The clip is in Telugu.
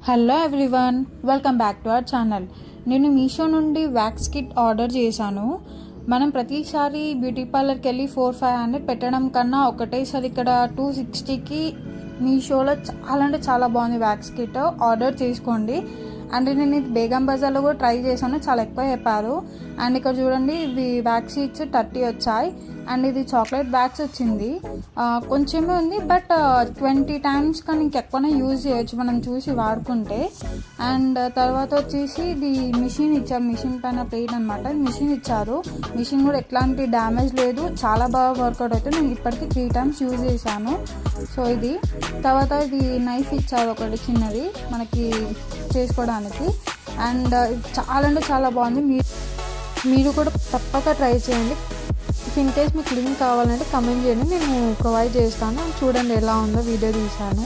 Hello everyone, welcome back to our channel. నేను మీషో నుండి వ్యాక్స్ కిట్ ఆర్డర్ చేశాను. మనం ప్రతిసారి బ్యూటీ పార్లర్కి వెళ్ళి 400-500 పెట్టడం కన్నా ఒకటేసారి ఇక్కడ 260కి మీషోలో చాలా అంటే చాలా బాగుంది వ్యాక్స్ కిట్. ఆర్డర్ చేసుకోండి. అండ్ నేను ఇది బేగం బజార్లో కూడా ట్రై చేశాను, చాలా ఎక్కువ చెప్పారు. అండ్ ఇక్కడ చూడండి, ఇవి వ్యాక్స్ షీట్స్ 30 వచ్చాయి. అండ్ ఇది చాక్లెట్ వ్యాక్స్ వచ్చింది, కొంచెమే ఉంది, బట్ 20 టైమ్స్ కానీ ఇంకెక్కువనే యూజ్ చేయొచ్చు మనం చూసి వాడుకుంటే. అండ్ తర్వాత వచ్చేసి ఇది మిషన్ ఇచ్చారు, మిషన్ పైన ప్లేట్ అనమాట. మిషన్ ఇచ్చారు, మిషన్ కూడా ఎట్లాంటి డ్యామేజ్ లేదు, చాలా బాగా వర్కౌట్ అవుతుంది. నేను ఇప్పటికీ 3 టైమ్స్ యూజ్ చేశాను. సో ఇది తర్వాత ఇది నైఫ్ ఇచ్చారు ఒకటి చిన్నది మనకి చేసుకోవడానికి. అండ్ చాలా అంటే చాలా బాగుంది. మీరు కూడా తప్పక ట్రై చేయండి. ఇన్ కేస్ మీకు లింక్ కావాలంటే కమెంట్ చేయండి, నేను ప్రొవైడ్ చేస్తాను. చూడండి ఎలా ఉందో, వీడియో తీశాను.